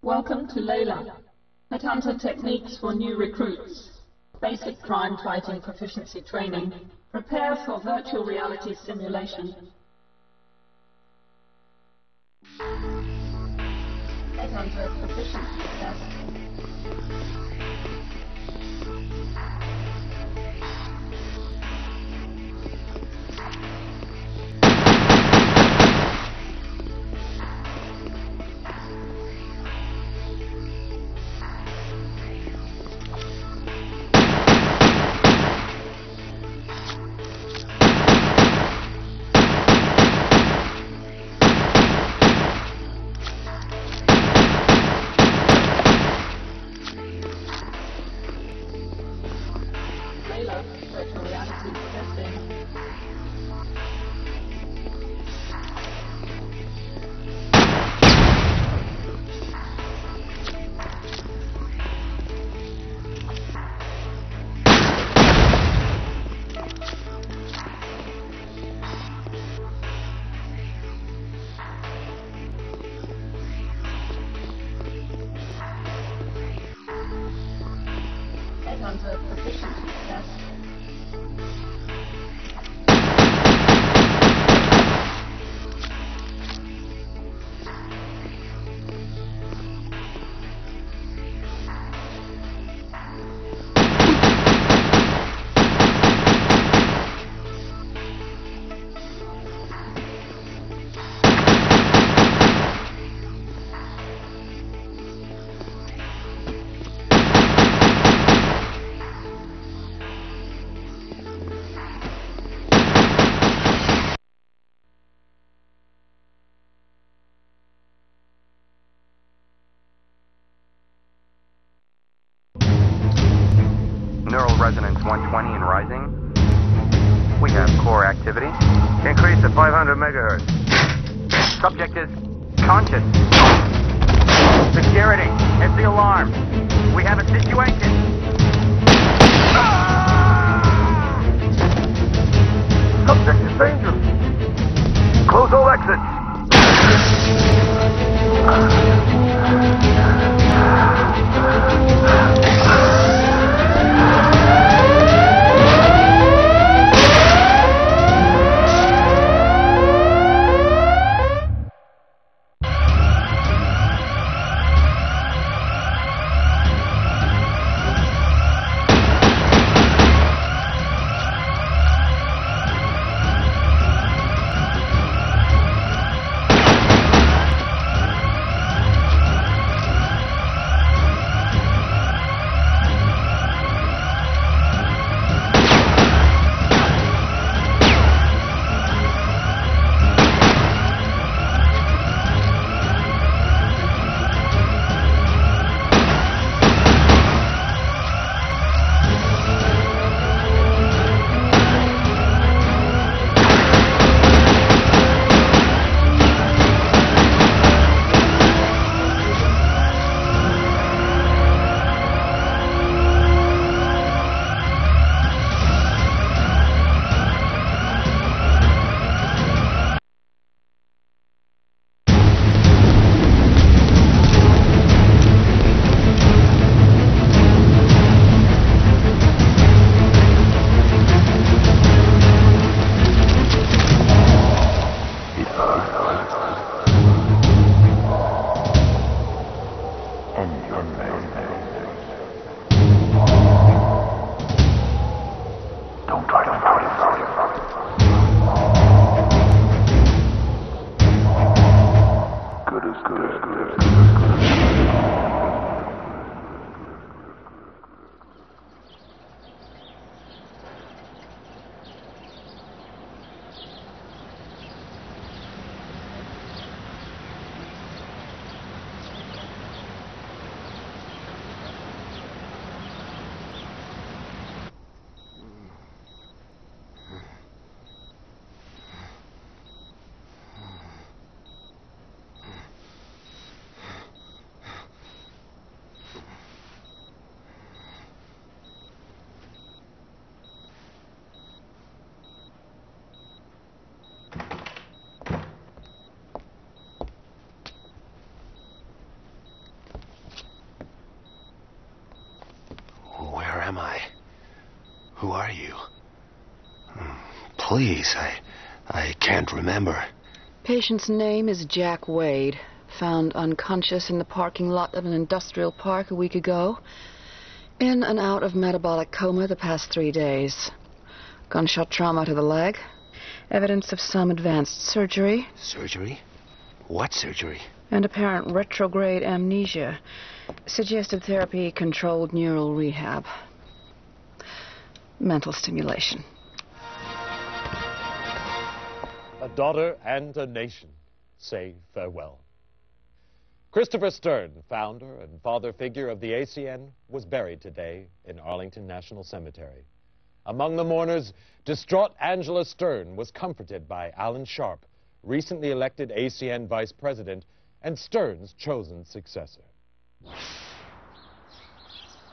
Welcome to Layla, Headhunter techniques for new recruits. Basic crime fighting proficiency training. Prepare for virtual reality simulation. Headhunter proficiency test. Virtual reality testing. Headhunter proficiency test. Neural resonance 120 and rising. We have core activity. Increase to 500 megahertz. Subject is conscious. Security, it's the alarm. We have a situation. Subject is dangerous. Close all exits. am I? Who are you? Please, I can't remember. Patient's name is Jack Wade. Found unconscious in the parking lot of an industrial park a week ago. In and out of metabolic coma the past 3 days. Gunshot trauma to the leg. Evidence of some advanced surgery. Surgery? What surgery? And apparent retrograde amnesia. Suggested therapy, controlled neural rehab. Mental stimulation. A daughter and a nation say farewell. Christopher Stern, founder and father figure of the ACN, was buried today in Arlington National Cemetery. Among the mourners, distraught Angela Stern was comforted by Alan Sharp, recently elected ACN vice president and Stern's chosen successor.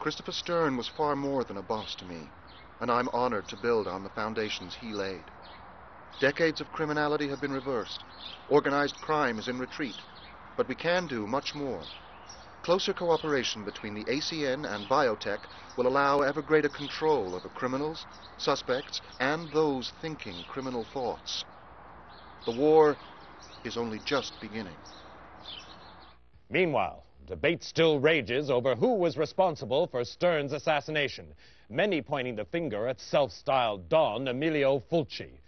Christopher Stern was far more than a boss to me, and I'm honored to build on the foundations he laid. Decades of criminality have been reversed. Organized crime is in retreat, but we can do much more. Closer cooperation between the ACN and biotech will allow ever greater control over criminals, suspects, and those thinking criminal thoughts. The war is only just beginning. Meanwhile, debate still rages over who was responsible for Stern's assassination, many pointing the finger at self-styled Don Emilio Fulci.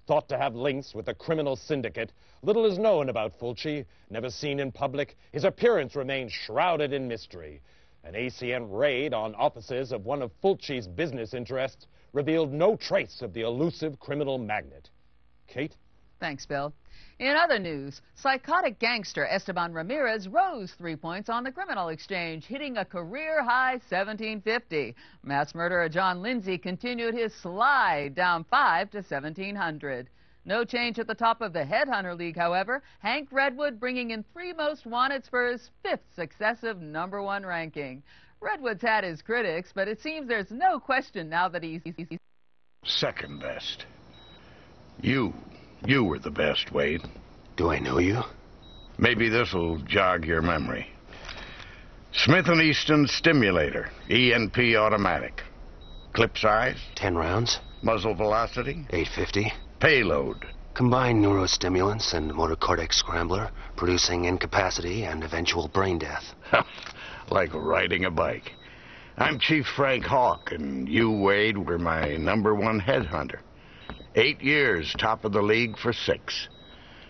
Thought to have links with a criminal syndicate, little is known about Fulci. Never seen in public, his appearance remains shrouded in mystery. An ACN raid on offices of one of Fulci's business interests revealed no trace of the elusive criminal magnate. Kate? Thanks, Bill. In other news, psychotic gangster Esteban Ramirez rose 3 points on the criminal exchange, hitting a career-high 1750. Mass murderer John Lindsay continued his slide, down 5 to 1700. No change at the top of the Headhunter League, however. Hank Redwood bringing in 3 most wanteds for his 5th successive #1 ranking. Redwood's had his critics, but it seems there's no question now that he's second best. You were the best, Wade. Do I know you? Maybe this'll jog your memory. Smith & Easton Stimulator, ENP automatic. Clip size? 10 rounds. Muzzle velocity? 850. Payload? Combined neurostimulants and motor cortex scrambler, producing incapacity and eventual brain death. Like riding a bike. I'm Chief Frank Hawk, and you, Wade, were my #1 headhunter. 8 years, top of the league for 6.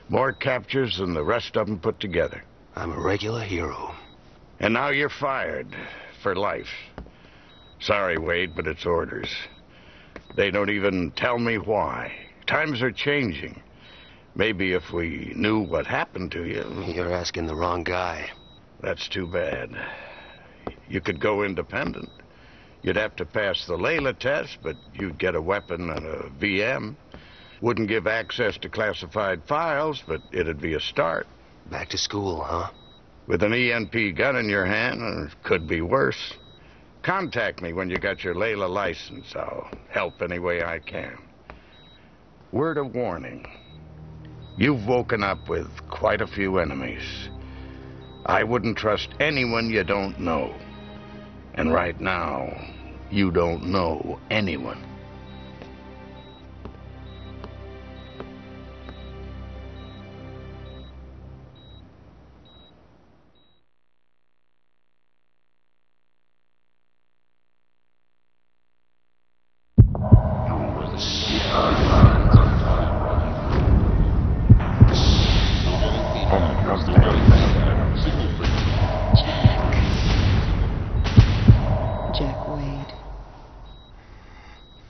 More captures than the rest of them put together. I'm a regular hero. And now you're fired for life. Sorry, Wade, but it's orders. They don't even tell me why. Times are changing. Maybe if we knew what happened to you... You're asking the wrong guy. That's too bad. You could go independent. You'd have to pass the Layla test, but you'd get a weapon and a VM. Wouldn't give access to classified files, but it'd be a start. Back to school, huh? With an ENP gun in your hand, it could be worse. Contact me when you got your Layla license. I'll help any way I can. Word of warning. You've woken up with quite a few enemies. I wouldn't trust anyone you don't know. And right now, you don't know anyone.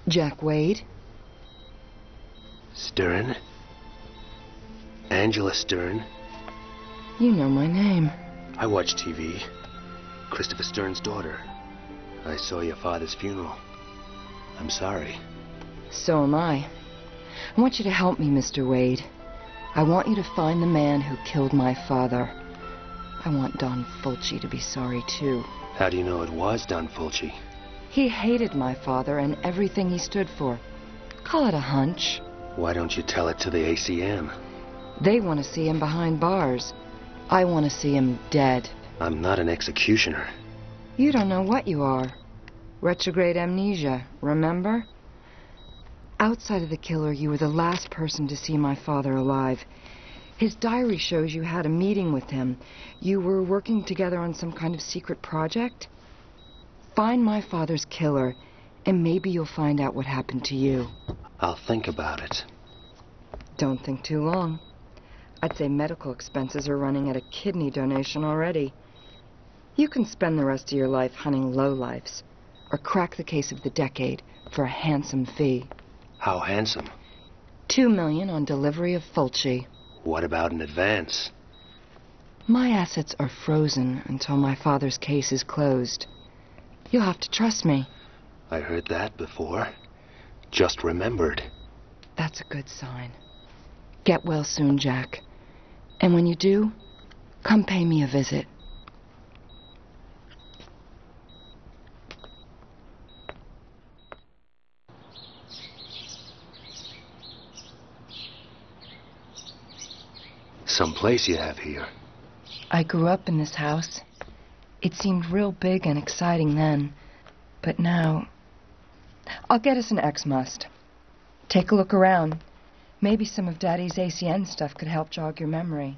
Jack Wade? Stern? Angela Stern? You know my name. I watch TV. Christopher Stern's daughter. I saw your father's funeral. I'm sorry. So am I. I want you to help me, Mr. Wade. I want you to find the man who killed my father. I want Don Fulci to be sorry, too. How do you know it was Don Fulci? He hated my father and everything he stood for. Call it a hunch. Why don't you tell it to the ACM? They want to see him behind bars. I want to see him dead. I'm not an executioner. You don't know what you are. Retrograde amnesia, remember? Outside of the killer, you were the last person to see my father alive. His diary shows you had a meeting with him. You were working together on some kind of secret project. Find my father's killer, and maybe you'll find out what happened to you. I'll think about it. Don't think too long. I'd say medical expenses are running at a kidney donation already. You can spend the rest of your life hunting lowlifes, or crack the case of the decade for a handsome fee. How handsome? $2 million on delivery of Fulci. What about an advance? My assets are frozen until my father's case is closed. You'll have to trust me. I heard that before. Just remembered. That's a good sign. Get well soon, Jack. And when you do, come pay me a visit. Some place you have here. I grew up in this house. It seemed real big and exciting then. But now... I'll get us an X-Must. Take a look around. Maybe some of Daddy's ACN stuff could help jog your memory.